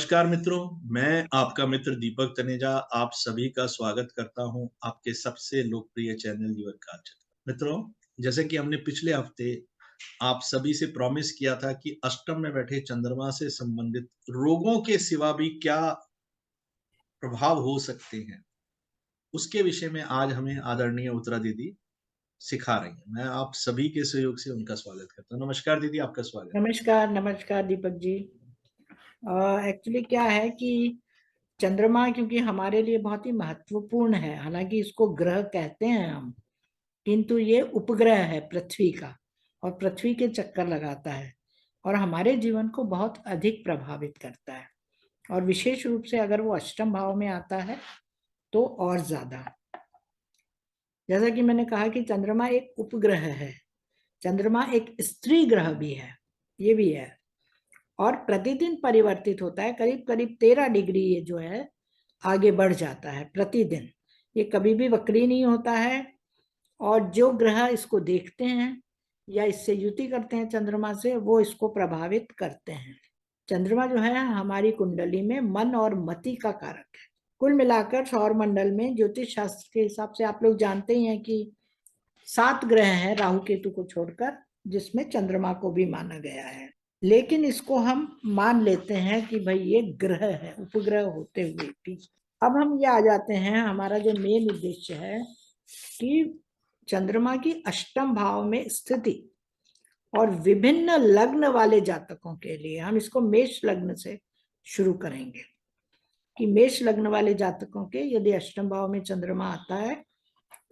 नमस्कार मित्रों, मैं आपका मित्र दीपक तनेजा आप सभी का स्वागत करता हूं आपके सबसे लोकप्रिय चैनल यूर कास्ट। मित्रों, जैसे कि हमने पिछले हफ्ते आप सभी से प्रॉमिस किया था कि अष्टम में बैठे चंद्रमा से संबंधित रोगों के सिवा भी क्या प्रभाव हो सकते हैं, उसके विषय में आज हमें आदरणीय उत्तरा दीदी सिखा रही हैं। मैं आप सभी के सहयोग से उनका स्वागत करता हूँ। नमस्कार दीदी, आपका स्वागत। नमस्कार नमस्कार दीपक जी। एक्चुअली क्या है कि चंद्रमा क्योंकि हमारे लिए बहुत ही महत्वपूर्ण है, हालांकि इसको ग्रह कहते हैं हम, किंतु ये उपग्रह है पृथ्वी का और पृथ्वी के चक्कर लगाता है और हमारे जीवन को बहुत अधिक प्रभावित करता है। और विशेष रूप से अगर वो अष्टम भाव में आता है तो और ज्यादा। जैसा कि मैंने कहा कि चंद्रमा एक उपग्रह है, चंद्रमा एक स्त्री ग्रह भी है, ये भी है, और प्रतिदिन परिवर्तित होता है। करीब करीब 13 डिग्री ये जो है आगे बढ़ जाता है प्रतिदिन। ये कभी भी वक्री नहीं होता है। और जो ग्रह इसको देखते हैं या इससे युति करते हैं चंद्रमा से, वो इसको प्रभावित करते हैं। चंद्रमा जो है हमारी कुंडली में मन और मति का कारक है। कुल मिलाकर सौर मंडल में ज्योतिष शास्त्र के हिसाब से आप लोग जानते ही हैं कि 7 ग्रह हैं राहु केतु को छोड़कर, जिसमें चंद्रमा को भी माना गया है। लेकिन इसको हम मान लेते हैं कि भाई ये ग्रह है, उपग्रह होते हुए भी। अब हम ये आ जाते हैं, हमारा जो मेन उद्देश्य है कि चंद्रमा की अष्टम भाव में स्थिति और विभिन्न लग्न वाले जातकों के लिए हम इसको मेष लग्न से शुरू करेंगे कि मेष लग्न वाले जातकों के यदि अष्टम भाव में चंद्रमा आता है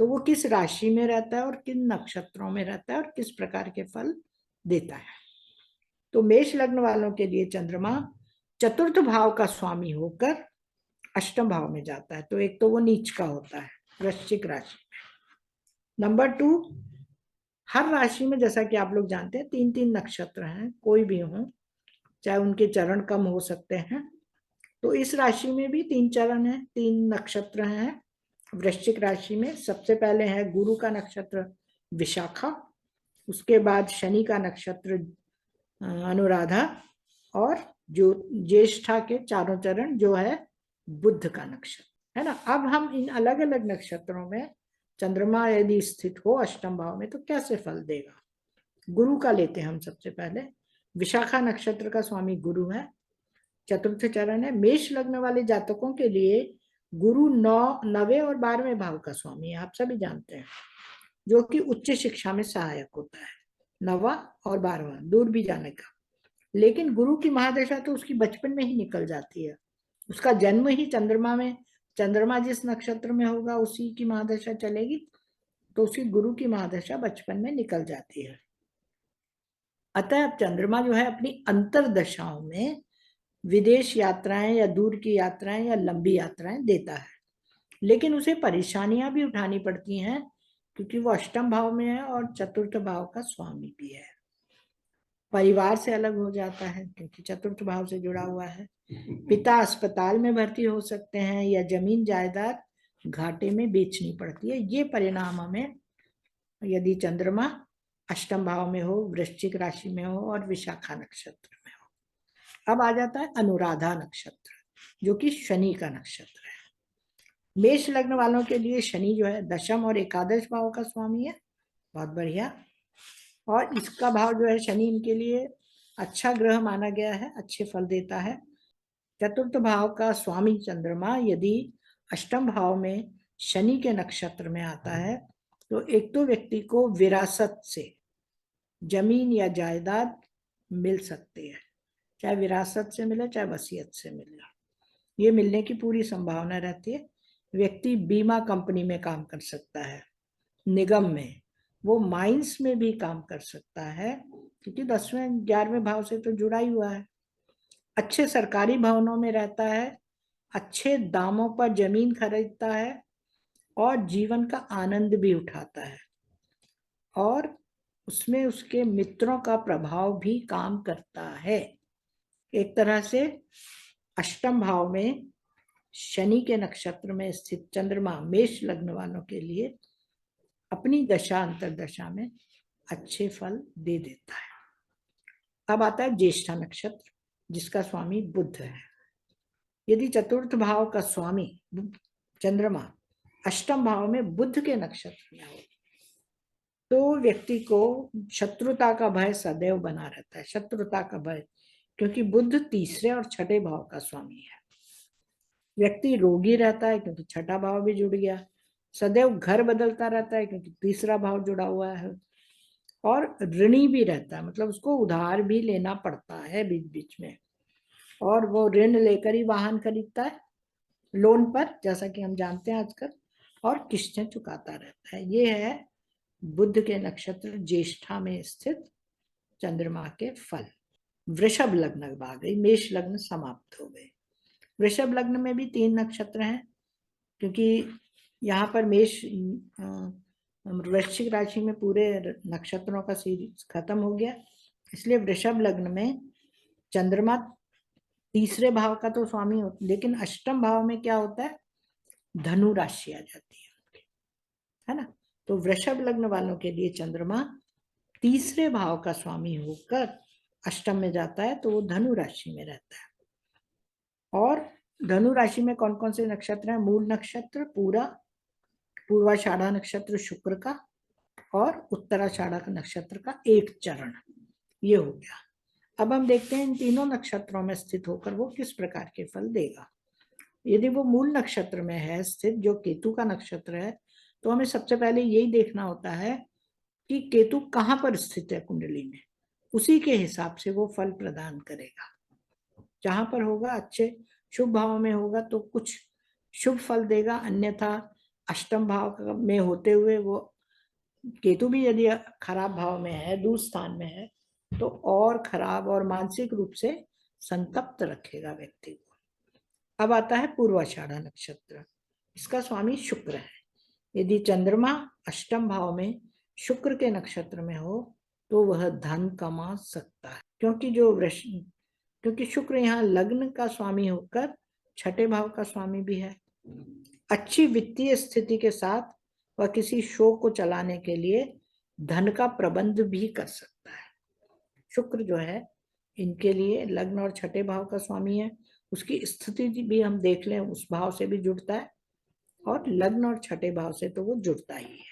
तो वो किस राशि में रहता है और किन नक्षत्रों में रहता है और किस प्रकार के फल देता है। तो मेष लग्न वालों के लिए चंद्रमा चतुर्थ भाव का स्वामी होकर अष्टम भाव में जाता है, तो एक तो वो नीच का होता है वृश्चिक राशि में। नंबर 2, हर राशि में जैसा कि आप लोग जानते हैं 3-3 नक्षत्र हैं, कोई भी हो, चाहे उनके चरण कम हो सकते हैं। तो इस राशि में भी 3 चरण है, 3 नक्षत्र हैं। वृश्चिक राशि में सबसे पहले है गुरु का नक्षत्र विशाखा, उसके बाद शनि का नक्षत्र अनुराधा, और जो ज्येष्ठा के चारों चरण जो है बुध का नक्षत्र है ना। अब हम इन अलग अलग नक्षत्रों में चंद्रमा यदि स्थित हो अष्टम भाव में तो कैसे फल देगा। गुरु का लेते हैं हम सबसे पहले। विशाखा नक्षत्र का स्वामी गुरु है, चतुर्थ चरण है। मेष लग्न वाले जातकों के लिए गुरु 9वें और 12वें भाव का स्वामी है, आप सभी जानते हैं, जो कि उच्च शिक्षा में सहायक होता है। 9वां और 12वां दूर भी जाने का। लेकिन गुरु की महादशा तो उसकी बचपन में ही निकल जाती है, उसका जन्म ही चंद्रमा में, चंद्रमा जिस नक्षत्र में होगा उसी की महादशा चलेगी, तो उसकी गुरु की महादशा बचपन में निकल जाती है। अतः चंद्रमा जो है अपनी अंतरदशाओं में विदेश यात्राएं या दूर की यात्राएं या लंबी यात्राएं देता है, लेकिन उसे परेशानियां भी उठानी पड़ती हैं क्योंकि वो अष्टम भाव में है और चतुर्थ भाव का स्वामी भी है। परिवार से अलग हो जाता है क्योंकि चतुर्थ भाव से जुड़ा हुआ है। पिता अस्पताल में भर्ती हो सकते हैं या जमीन जायदाद घाटे में बेचनी पड़ती है। ये परिणाम हमें यदि चंद्रमा अष्टम भाव में हो, वृश्चिक राशि में हो और विशाखा नक्षत्र में हो। अब आ जाता है अनुराधा नक्षत्र, जो कि शनि का नक्षत्र है। मेष लग्न वालों के लिए शनि जो है दशम और एकादश भाव का स्वामी है, बहुत बढ़िया। और इसका भाव जो है शनि इनके लिए अच्छा ग्रह माना गया है, अच्छे फल देता है। चतुर्थ भाव का स्वामी चंद्रमा यदि अष्टम भाव में शनि के नक्षत्र में आता है तो एक तो व्यक्ति को विरासत से जमीन या जायदाद मिल सकती है, चाहे विरासत से मिले चाहे वसीयत से मिले, ये मिलने की पूरी संभावना रहती है। व्यक्ति बीमा कंपनी में काम कर सकता है, निगम में, वो माइंस में भी काम कर सकता है क्योंकि 10वें 11वें भाव से तो जुड़ा ही हुआ है। अच्छे सरकारी भवनों में रहता है, अच्छे दामों पर जमीन खरीदता है और जीवन का आनंद भी उठाता है, और उसमें उसके मित्रों का प्रभाव भी काम करता है। एक तरह से अष्टम भाव में शनि के नक्षत्र में स्थित चंद्रमा मेष लग्न वालों के लिए अपनी दशा अंतरदशा में अच्छे फल दे देता है। अब आता है ज्येष्ठा नक्षत्र, जिसका स्वामी बुध है। यदि चतुर्थ भाव का स्वामी चंद्रमा अष्टम भाव में बुध के नक्षत्र में हो तो व्यक्ति को शत्रुता का भय सदैव बना रहता है। शत्रुता का भय, क्योंकि बुध तीसरे और छठे भाव का स्वामी है। व्यक्ति रोगी रहता है क्योंकि छठा भाव भी जुड़ गया। सदैव घर बदलता रहता है क्योंकि तीसरा भाव जुड़ा हुआ है। और ऋणी भी रहता है, मतलब उसको उधार भी लेना पड़ता है बीच बीच में, और वो ऋण लेकर ही वाहन खरीदता है लोन पर, जैसा कि हम जानते हैं आजकल, और किस्तें चुकाता रहता है। ये है बुध के नक्षत्र ज्येष्ठा में स्थित चंद्रमा के फल। वृषभ लग्न आ गई, मेष लग्न समाप्त हो गए। वृषभ लग्न में भी 3 नक्षत्र हैं, क्योंकि यहाँ पर मेष वृश्चिक राशि में पूरे नक्षत्रों का सीरीज खत्म हो गया, इसलिए वृषभ लग्न में चंद्रमा तीसरे भाव का तो स्वामी होता, लेकिन अष्टम भाव में क्या होता है, धनु राशि आ जाती है ना। तो वृषभ लग्न वालों के लिए चंद्रमा तीसरे भाव का स्वामी होकर अष्टम में जाता है, तो वो धनु राशि में रहता है। और धनु राशि में कौन कौन से नक्षत्र हैं? मूल नक्षत्र, पूर्वाषाढ़ा नक्षत्र शुक्र का, और उत्तराषाढ़ा नक्षत्र का एक चरण, ये हो गया। अब हम देखते हैं इन तीनों नक्षत्रों में स्थित होकर वो किस प्रकार के फल देगा। यदि वो मूल नक्षत्र में है स्थित, जो केतु का नक्षत्र है, तो हमें सबसे पहले यही देखना होता है कि केतु कहाँ पर स्थित है कुंडली में, उसी के हिसाब से वो फल प्रदान करेगा। जहां पर होगा अच्छे शुभ भाव में होगा तो कुछ शुभ फल देगा, अन्यथा अष्टम भाव में होते हुए वो केतु भी यदि खराब भाव में है, दूर स्थान में है, तो और खराब और मानसिक रूप से संतप्त रखेगा व्यक्ति को। अब आता है पूर्वाषाढ़ा नक्षत्र, इसका स्वामी शुक्र है। यदि चंद्रमा अष्टम भाव में शुक्र के नक्षत्र में हो तो वह धन कमा सकता है, क्योंकि शुक्र यहाँ लग्न का स्वामी होकर छठे भाव का स्वामी भी है। अच्छी वित्तीय स्थिति के साथ वह किसी शो को चलाने के लिए धन का प्रबंध भी कर सकता है। शुक्र जो है इनके लिए लग्न और छठे भाव का स्वामी है, उसकी स्थिति भी हम देख लें, उस भाव से भी जुड़ता है, और लग्न और छठे भाव से तो वो जुड़ता ही है।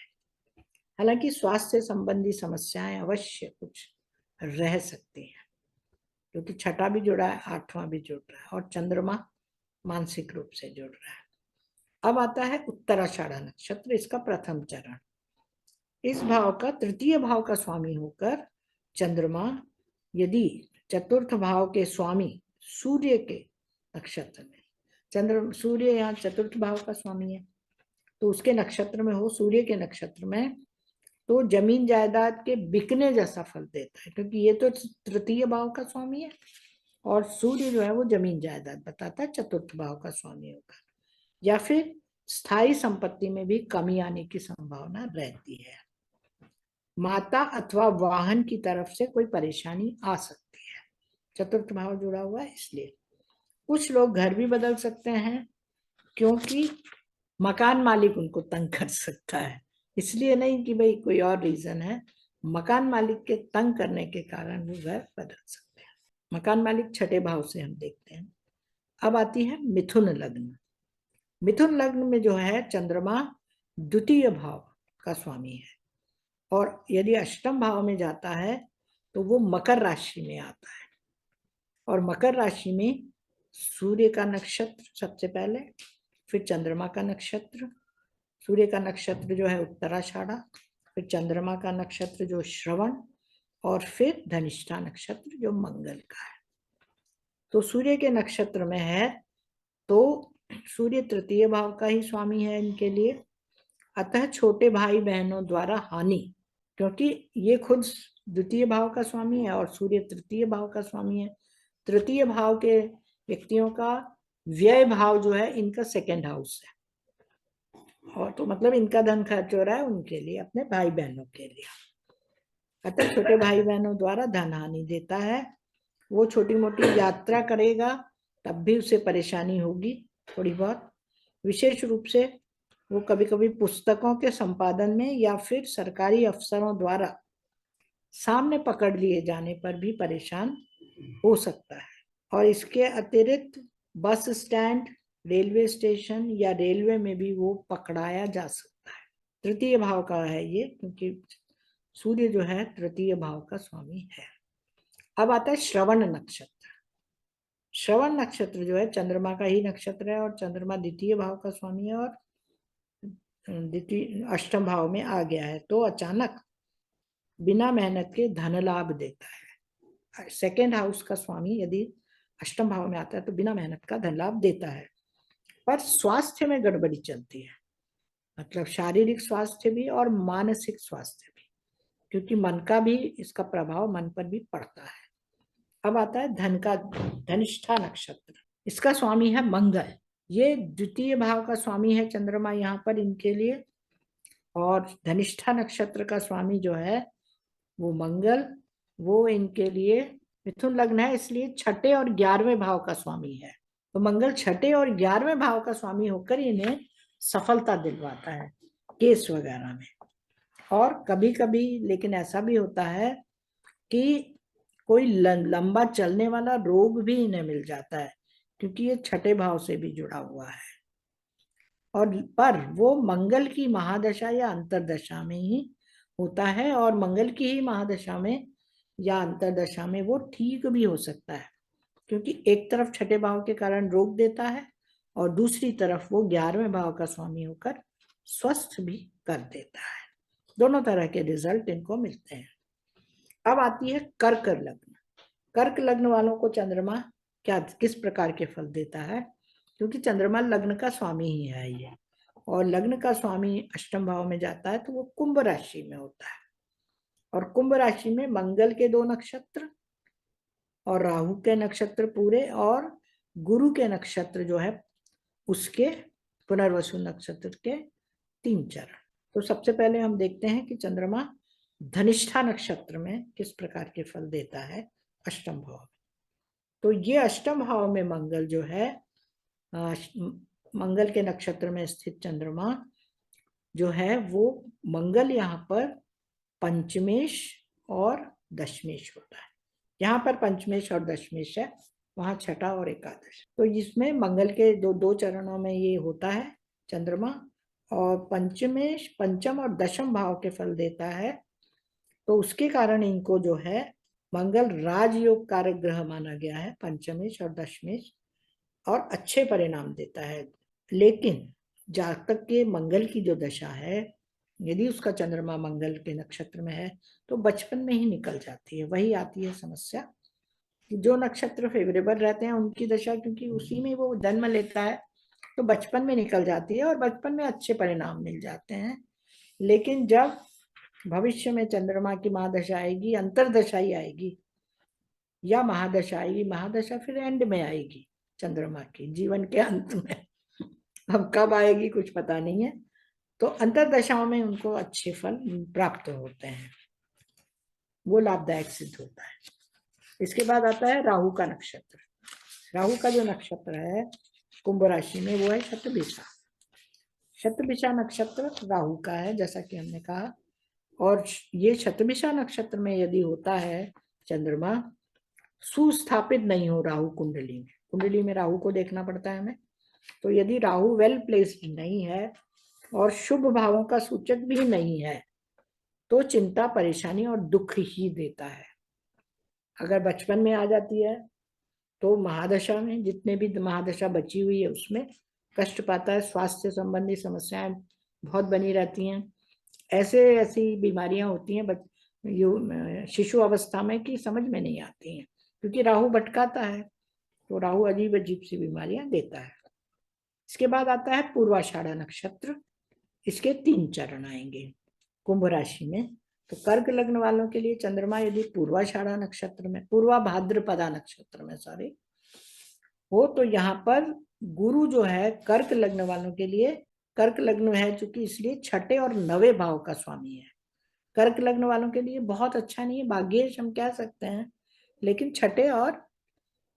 हालांकि स्वास्थ्य संबंधी समस्याएं अवश्य कुछ रह सकती हैं, क्योंकि छठा भी जुड़ा है, आठवां भी जुड़ रहा है, और चंद्रमा मानसिक रूप से जुड़ रहा है। अब आता है उत्तराषाढ़ा नक्षत्र, इसका प्रथम चरण। इस भाव का तृतीय भाव का स्वामी होकर चंद्रमा यदि चतुर्थ भाव के स्वामी सूर्य के नक्षत्र में, सूर्य यहाँ चतुर्थ भाव का स्वामी है, तो उसके नक्षत्र में हो, सूर्य के नक्षत्र में, तो जमीन जायदाद के बिकने जैसा फल देता है, क्योंकि ये तो तृतीय भाव का स्वामी है और सूर्य जो है वो जमीन जायदाद बताता है, चतुर्थ भाव का स्वामी होकर। या फिर स्थायी संपत्ति में भी कमी आने की संभावना रहती है। माता अथवा वाहन की तरफ से कोई परेशानी आ सकती है, चतुर्थ भाव जुड़ा हुआ है इसलिए। कुछ लोग घर भी बदल सकते हैं, क्योंकि मकान मालिक उनको तंग कर सकता है, इसलिए नहीं कि भाई कोई और रीजन है, मकान मालिक के तंग करने के कारण वो घर बदल सकते हैं। मकान मालिक छठे भाव से हम देखते हैं। अब आती है मिथुन लग्न। मिथुन लग्न में जो है चंद्रमा द्वितीय भाव का स्वामी है, और यदि अष्टम भाव में जाता है तो वो मकर राशि में आता है, और मकर राशि में सूर्य का नक्षत्र सबसे पहले, फिर चंद्रमा का नक्षत्र। सूर्य का नक्षत्र जो है उत्तराषाढ़ा, फिर चंद्रमा का नक्षत्र जो श्रवण, और फिर धनिष्ठा नक्षत्र जो मंगल का है। तो सूर्य के नक्षत्र में है तो सूर्य तृतीय भाव का ही स्वामी है इनके लिए, अतः छोटे भाई बहनों द्वारा हानि, क्योंकि ये खुद द्वितीय भाव का स्वामी है और सूर्य तृतीय भाव का स्वामी है। तृतीय भाव के व्यक्तियों का व्यय भाव जो है इनका सेकेंड हाउस है, और तो मतलब इनका धन खर्च हो रहा है उनके लिए, अपने भाई बहनों के लिए। अतः छोटे भाई बहनों द्वारा धन हानि देता है। वो छोटी मोटी यात्रा करेगा तब भी उसे परेशानी होगी थोड़ी बहुत। विशेष रूप से वो कभी कभी पुस्तकों के संपादन में या फिर सरकारी अफसरों द्वारा सामने पकड़ लिए जाने पर भी परेशान हो सकता है। और इसके अतिरिक्त बस स्टैंड, रेलवे स्टेशन या रेलवे में भी वो पकड़ाया जा सकता है। तृतीय भाव का है ये, क्योंकि सूर्य जो है तृतीय भाव का स्वामी है। अब आता है श्रवण नक्षत्र। श्रवण नक्षत्र जो है चंद्रमा का ही नक्षत्र है और चंद्रमा द्वितीय भाव का स्वामी है और द्वितीय अष्टम भाव में आ गया है, तो अचानक बिना मेहनत के धन लाभ देता है। सेकेंड हाउस का स्वामी यदि अष्टम भाव में आता है तो बिना मेहनत का धन लाभ देता है, पर स्वास्थ्य में गड़बड़ी चलती है, मतलब शारीरिक स्वास्थ्य भी और मानसिक स्वास्थ्य भी, क्योंकि मन का भी इसका प्रभाव मन पर भी पड़ता है। अब आता है धन का, धनिष्ठा नक्षत्र। इसका स्वामी है मंगल। ये द्वितीय भाव का स्वामी है चंद्रमा यहाँ पर इनके लिए, और धनिष्ठा नक्षत्र का स्वामी जो है वो मंगल, वो इनके लिए मिथुन लग्न है, इसलिए छठे और 11वें भाव का स्वामी है। तो मंगल छठे और 11वें भाव का स्वामी होकर इन्हें सफलता दिलवाता है केस वगैरह में। और कभी कभी लेकिन ऐसा भी होता है कि कोई लंबा चलने वाला रोग भी इन्हें मिल जाता है, क्योंकि ये छठे भाव से भी जुड़ा हुआ है। और पर वो मंगल की महादशा या अंतरदशा में ही होता है, और मंगल की ही महादशा में या अंतरदशा में वो ठीक भी हो सकता है, क्योंकि एक तरफ छठे भाव के कारण रोग देता है और दूसरी तरफ वो 11वें भाव का स्वामी होकर स्वस्थ भी कर देता है। दोनों तरह के रिजल्ट इनको मिलते हैं। अब आती है कर्क लग्न। कर्क लग्न वालों को चंद्रमा क्या किस प्रकार के फल देता है, क्योंकि चंद्रमा लग्न का स्वामी ही है ये, और लग्न का स्वामी अष्टम भाव में जाता है तो वो कुंभ राशि में होता है, और कुंभ राशि में मंगल के 2 नक्षत्र और राहु के नक्षत्र पूरे और गुरु के नक्षत्र जो है उसके पुनर्वसु नक्षत्र के 3 चरण। तो सबसे पहले हम देखते हैं कि चंद्रमा धनिष्ठा नक्षत्र में किस प्रकार के फल देता है अष्टम भाव में। तो ये अष्टम भाव में मंगल जो है, मंगल के नक्षत्र में स्थित चंद्रमा जो है वो मंगल यहाँ पर पंचमेश और दशमेश होता है। यहाँ पर पंचमेश और दशमेश है, वहां छठा और एकादश। तो इसमें मंगल के दो चरणों में ये होता है चंद्रमा, और पंचमेश पंचम और दशम भाव के फल देता है। तो उसके कारण इनको जो है मंगल राजयोग कारक ग्रह माना गया है, पंचमेश और दशमेश, और अच्छे परिणाम देता है। लेकिन जातक के मंगल की जो दशा है, यदि उसका चंद्रमा मंगल के नक्षत्र में है तो बचपन में ही निकल जाती है। वही आती है समस्या कि जो नक्षत्र फेवरेबल रहते हैं उनकी दशा, क्योंकि उसी में वो जन्म लेता है, तो बचपन में निकल जाती है और बचपन में अच्छे परिणाम मिल जाते हैं। लेकिन जब भविष्य में चंद्रमा की महादशा आएगी, अंतरदशा ही आएगी या महादशा आएगी, महादशा फिर एंड में आएगी चंद्रमा की, जीवन के अंत में, अब कब आएगी कुछ पता नहीं है। तो अंतरदशाओं में उनको अच्छे फल प्राप्त होते हैं, वो लाभदायक सिद्ध होता है। इसके बाद आता है राहु का नक्षत्र। राहु का जो नक्षत्र है कुंभ राशि में वो है शतभिषा। शतभिषा नक्षत्र राहु का है जैसा कि हमने कहा, और ये शतभिषा नक्षत्र में यदि होता है चंद्रमा, सुस्थापित नहीं हो राहु कुंडली में, कुंडली में राहु को देखना पड़ता है हमें, तो यदि राहु वेल प्लेस्ड नहीं है और शुभ भावों का सूचक भी नहीं है तो चिंता परेशानी और दुख ही देता है। अगर बचपन में आ जाती है तो महादशा में, जितने भी महादशा बची हुई है उसमें कष्ट पाता है, स्वास्थ्य संबंधी समस्याएं बहुत बनी रहती हैं। ऐसी बीमारियां होती हैं शिशु अवस्था में कि समझ में नहीं आती हैं, क्योंकि राहु भटकाता है, तो राहु अजीब अजीब सी बीमारियां देता है। इसके बाद आता है पूर्वाषाढ़ा नक्षत्र। इसके 3 चरण आएंगे कुंभ राशि में। तो कर्क लग्न वालों के लिए चंद्रमा यदि पूर्वाषाढ़ा नक्षत्र में, पूर्वा भाद्रपदा नक्षत्र में सॉरी हो, तो यहाँ पर गुरु जो है कर्क लग्न वालों के लिए, कर्क लग्न है चूंकि इसलिए छठे और 9वें भाव का स्वामी है। कर्क लग्न वालों के लिए बहुत अच्छा नहीं है, भाग्येश हम कह सकते हैं, लेकिन छठे और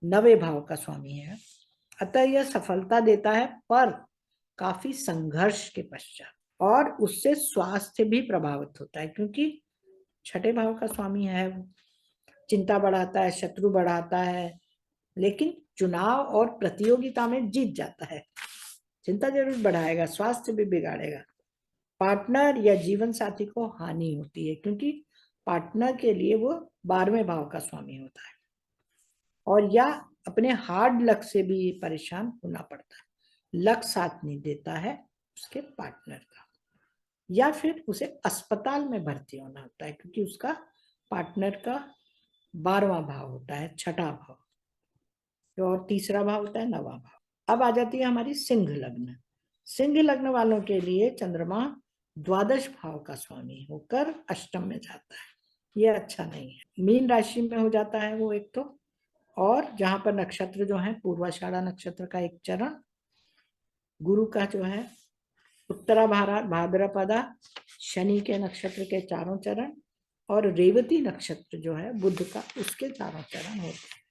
9वें भाव का स्वामी है, अतः यह सफलता देता है, पर काफी संघर्ष के पश्चात, और उससे स्वास्थ्य भी प्रभावित होता है, क्योंकि छठे भाव का स्वामी है, चिंता बढ़ाता है, शत्रु बढ़ाता है, लेकिन चुनाव और प्रतियोगिता में जीत जाता है। चिंता जरूर बढ़ाएगा, स्वास्थ्य भी बिगाड़ेगा। पार्टनर या जीवन साथी को हानि होती है, क्योंकि पार्टनर के लिए वो 12वें भाव का स्वामी होता है, और या अपने हार्ड लक से भी परेशान होना पड़ता है। लक साथ नहीं देता है उसके पार्टनर का, या फिर उसे अस्पताल में भर्ती होना होता है, क्योंकि उसका पार्टनर का 12वां भाव होता है, छठा भाव, और तीसरा भाव होता है 9वां भाव। अब आ जाती है हमारी सिंह लग्न। सिंह लग्न वालों के लिए चंद्रमा द्वादश भाव का स्वामी होकर अष्टम में जाता है। ये अच्छा नहीं है। मीन राशि में हो जाता है वो एक तो, और जहां पर नक्षत्र जो है पूर्वाषाढ़ा नक्षत्र का एक चरण, गुरु का जो है उत्तरा भाद्रपदा शनि के नक्षत्र के 4 चरण, और रेवती नक्षत्र जो है बुध का, उसके 4 चरण होते हैं।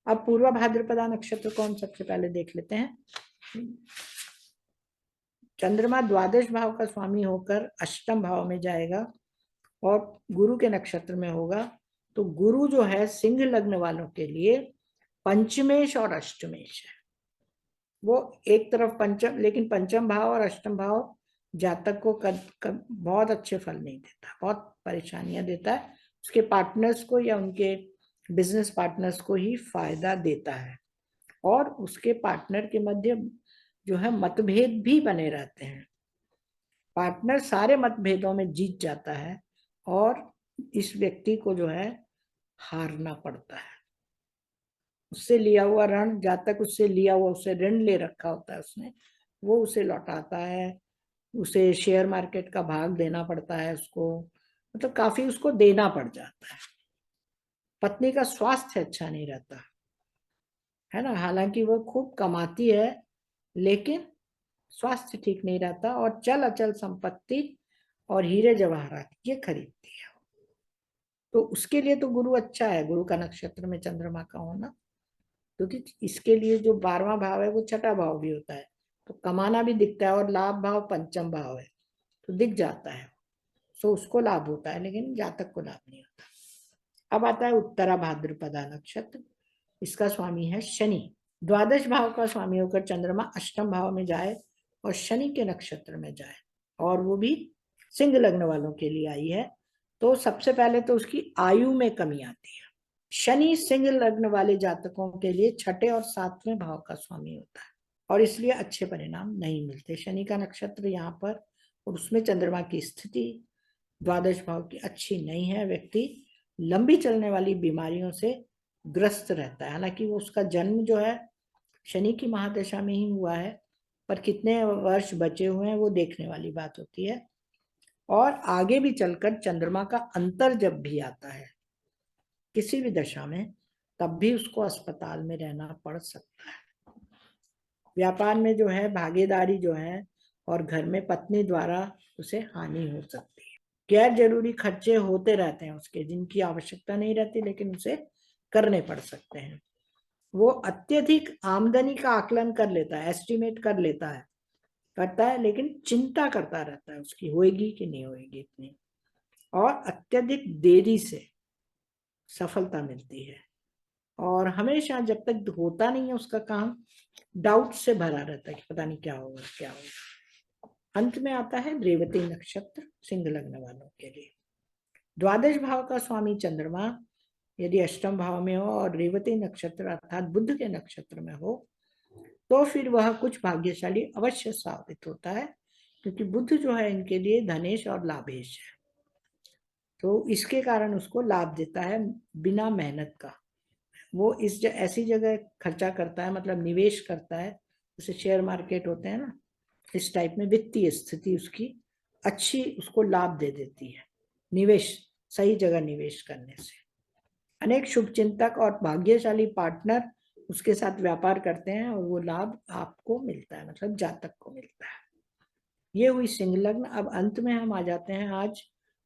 अब पूर्वा भाद्रपदा नक्षत्र कौन, सबसे पहले देख लेते हैं। चंद्रमा द्वादश भाव का स्वामी होकर अष्टम भाव में जाएगा और गुरु के नक्षत्र में होगा। तो गुरु जो है सिंह लग्न वालों के लिए पंचमेश और अष्टमेश है। वो एक तरफ पंचम, लेकिन पंचम भाव और अष्टम भाव जातक को बहुत अच्छे फल नहीं देता, बहुत परेशानियां देता है। उसके पार्टनर्स को या उनके बिजनेस पार्टनर्स को ही फायदा देता है, और उसके पार्टनर के मध्य जो है मतभेद भी बने रहते हैं। पार्टनर सारे मतभेदों में जीत जाता है, और इस व्यक्ति को जो है हारना पड़ता है। उससे लिया हुआ ऋण, जब तक उससे लिया हुआ, उससे ऋण ले रखा होता है उसने, वो उसे लौटाता है। उसे शेयर मार्केट का भाग देना पड़ता है उसको, मतलब काफी उसको देना पड़ जाता है। पत्नी का स्वास्थ्य अच्छा नहीं रहता है ना, हालांकि वो खूब कमाती है, लेकिन स्वास्थ्य ठीक नहीं रहता, और चल अचल संपत्ति और हीरे जवाहरात ये खरीदती है। तो उसके लिए तो गुरु अच्छा है, गुरु का नक्षत्र में चंद्रमा का होना, क्योंकि इसके लिए जो 12वां भाव है वो छठा भाव भी होता है, तो कमाना भी दिखता है, और लाभ भाव पंचम भाव है तो दिख जाता है, तो उसको लाभ होता है, लेकिन जातक को लाभ नहीं होता। अब आता है उत्तरा भाद्रपदा नक्षत्र। इसका स्वामी है शनि। द्वादश भाव का स्वामी होकर चंद्रमा अष्टम भाव में जाए और शनि के नक्षत्र में जाए, और वो भी सिंह लग्न वालों के लिए आई है, तो सबसे पहले तो उसकी आयु में कमी आती है। शनि सिंह लग्न वाले जातकों के लिए छठे और 7वें भाव का स्वामी होता है, और इसलिए अच्छे परिणाम नहीं मिलते। शनि का नक्षत्र यहाँ पर, और उसमें चंद्रमा की स्थिति द्वादश भाव की अच्छी नहीं है। व्यक्ति लंबी चलने वाली बीमारियों से ग्रस्त रहता है। हालांकि वो उसका जन्म जो है शनि की महादशा में ही हुआ है, पर कितने वर्ष बचे हुए हैं वो देखने वाली बात होती है। और आगे भी चलकर चंद्रमा का अंतर जब भी आता है किसी भी दशा में, तब भी उसको अस्पताल में रहना पड़ सकता है। व्यापार में जो है भागीदारी जो है, और घर में पत्नी द्वारा उसे हानि हो सकती है। गैर जरूरी खर्चे होते रहते हैं उसके, जिनकी आवश्यकता नहीं रहती, लेकिन उसे करने पड़ सकते हैं। वो अत्यधिक आमदनी का आकलन कर लेता है, एस्टिमेट कर लेता है, करता है, लेकिन चिंता करता रहता है उसकी होएगी कि नहीं होएगी इतनी, और अत्यधिक देरी से सफलता मिलती है, और हमेशा जब तक होता नहीं है उसका काम, डाउट से भरा रहता है कि पता नहीं क्या होगा क्या होगा। अंत में आता है रेवती नक्षत्र सिंह लग्न वालों के लिए। द्वादश भाव का स्वामी चंद्रमा यदि अष्टम भाव में हो और रेवती नक्षत्र अर्थात बुध के नक्षत्र में हो, तो फिर वह कुछ भाग्यशाली अवश्य साबित होता है, क्योंकि बुध जो है इनके लिए धनेश और लाभेश है, तो इसके कारण उसको लाभ देता है बिना मेहनत का। वो ऐसी जगह खर्चा करता है, मतलब निवेश करता है, जैसे शेयर मार्केट होते हैं ना, इस टाइप में वित्तीय स्थिति उसकी अच्छी उसको लाभ दे देती है, निवेश सही जगह निवेश करने से। अनेक शुभचिंतक और भाग्यशाली पार्टनर उसके साथ व्यापार करते हैं, और वो लाभ आपको मिलता है, मतलब जातक को मिलता है। ये हुई सिंह लग्न। अब अंत में हम आ जाते हैं आज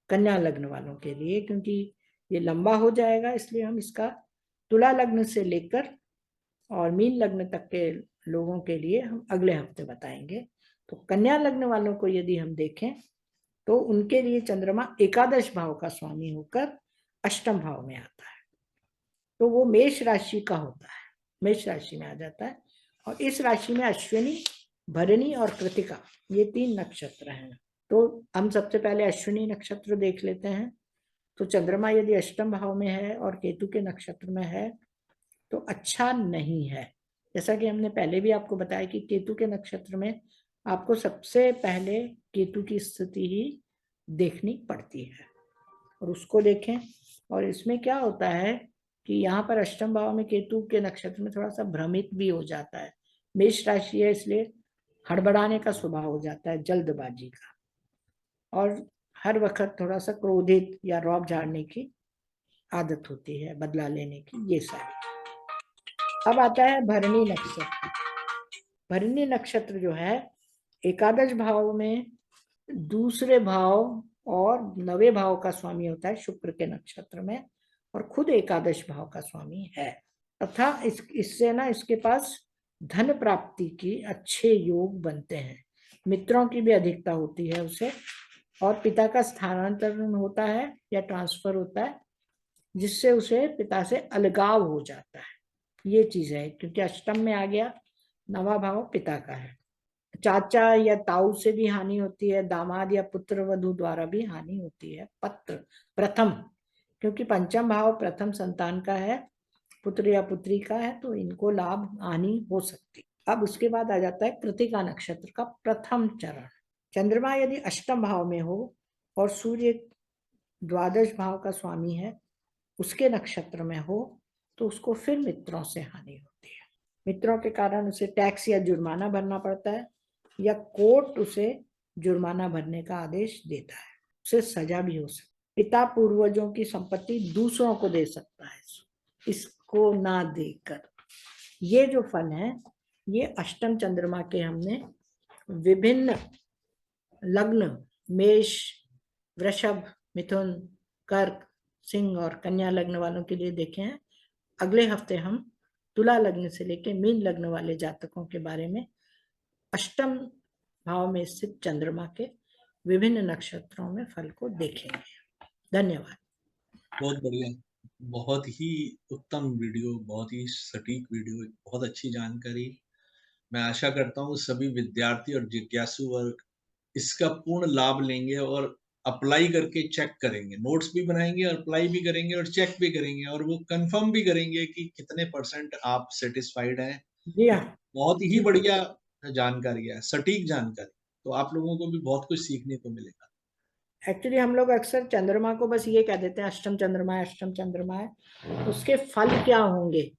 कन्या लग्न वालों के लिए, क्योंकि ये लंबा हो जाएगा, इसलिए हम इसका तुला लग्न से लेकर और मीन लग्न तक के लोगों के लिए हम अगले हफ्ते बताएंगे। तो कन्या लग्न वालों को यदि हम देखें, तो उनके लिए चंद्रमा एकादश भाव का स्वामी होकर अष्टम भाव में आता है, तो वो मेष राशि का होता है। मेष राशि में आ जाता है। और इस राशि में अश्विनी, भरणी और कृतिका, ये 3 नक्षत्र हैं। तो हम सबसे पहले अश्विनी नक्षत्र देख लेते हैं। तो चंद्रमा यदि अष्टम भाव में है और केतु के नक्षत्र में है तो अच्छा नहीं है। जैसा कि हमने पहले भी आपको बताया कि केतु के नक्षत्र में आपको सबसे पहले केतु की स्थिति ही देखनी पड़ती है और उसको देखें। और इसमें क्या होता है कि यहाँ पर अष्टम भाव में केतु के नक्षत्र में थोड़ा सा भ्रमित भी हो जाता है। मेष राशि है इसलिए हड़बड़ाने का स्वभाव हो जाता है, जल्दबाजी का, और हर वक्त थोड़ा सा क्रोधित या रौब झाड़ने की आदत होती है, बदला लेने की, ये सारी। अब आता है भरणी नक्षत्र। भरणी नक्षत्र जो है एकादश भाव में दूसरे भाव और 9वें भाव का स्वामी होता है शुक्र के नक्षत्र में, और खुद एकादश भाव का स्वामी है। तथा इससे ना इसके पास धन प्राप्ति की अच्छे योग बनते हैं, मित्रों की भी अधिकता होती है उसे, और पिता का स्थानांतरण होता है या ट्रांसफर होता है जिससे उसे पिता से अलगाव हो जाता है। ये चीज है, क्योंकि अष्टम में आ गया, 9वां भाव पिता का है। चाचा या ताऊ से भी हानि होती है, दामाद या पुत्र वधु द्वारा भी हानि होती है। पत्र प्रथम, क्योंकि पंचम भाव प्रथम संतान का है, पुत्र या पुत्री का है, तो इनको लाभ हानि हो सकती। अब उसके बाद आ जाता है कृतिका नक्षत्र का प्रथम चरण। चंद्रमा यदि अष्टम भाव में हो और सूर्य द्वादश भाव का स्वामी है, उसके नक्षत्र में हो, तो उसको फिर मित्रों से हानि होती है। मित्रों के कारण उसे टैक्स या जुर्माना भरना पड़ता है, या कोर्ट उसे जुर्माना भरने का आदेश देता है, उसे सजा भी हो सकती है। पिता पूर्वजों की संपत्ति दूसरों को दे सकता है, इसको ना देकर। ये जो फल है, ये अष्टम चंद्रमा के हमने विभिन्न लग्न, मेष, वृषभ, मिथुन, कर्क, सिंह और कन्या लग्न वालों के लिए देखे हैं। अगले हफ्ते हम तुला लग्न से लेकर मीन लग्न वाले जातकों के बारे में अष्टम भाव में स्थित चंद्रमा के विभिन्न नक्षत्रों में फल को देखेंगे। धन्यवाद। बहुत बढ़िया, बहुत ही उत्तम वीडियो, बहुत ही सटीक वीडियो, बहुत अच्छी जानकारी। मैं आशा करता हूँ सभी विद्यार्थी और जिज्ञासु वर्ग इसका पूर्ण लाभ लेंगे और अप्लाई करके चेक करेंगे, नोट्स भी बनाएंगे और अप्लाई भी करेंगे और चेक भी करेंगे और वो कंफर्म भी करेंगे कि कितने परसेंट आप सेटिस्फाइड हैं। जी हाँ। बहुत ही बढ़िया जानकारी है, सटीक जानकारी, तो आप लोगों को भी बहुत कुछ सीखने को मिलेगा। एक्चुअली हम लोग अक्सर चंद्रमा को बस ये कह देते हैं अष्टम चंद्रमा है, अष्टम चंद्रमा है, उसके फल क्या होंगे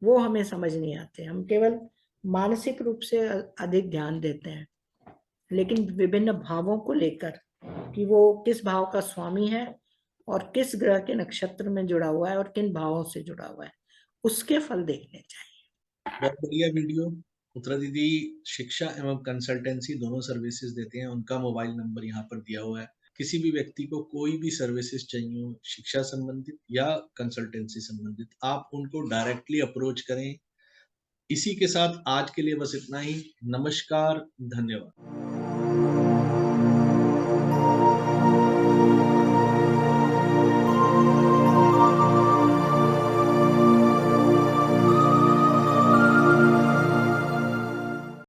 वो हमें समझ नहीं आते। हम केवल मानसिक रूप से अधिक ध्यान देते हैं, लेकिन विभिन्न भावों को लेकर कि वो किस भाव का स्वामी है और किस ग्रह के नक्षत्र में जुड़ा हुआ है और किन भावों से जुड़ा हुआ है, उसके फल देखने चाहिए। बहुत बढ़िया वीडियो। उत्तरा दीदी शिक्षा एवं कंसल्टेंसी दोनों सर्विसेज देते हैं, उनका मोबाइल नंबर यहाँ पर दिया हुआ है। किसी भी व्यक्ति को कोई भी सर्विसेज चाहिए हो, शिक्षा संबंधित या कंसल्टेंसी संबंधित, आप उनको डायरेक्टली अप्रोच करें। इसी के साथ आज के लिए बस इतना ही। नमस्कार, धन्यवाद।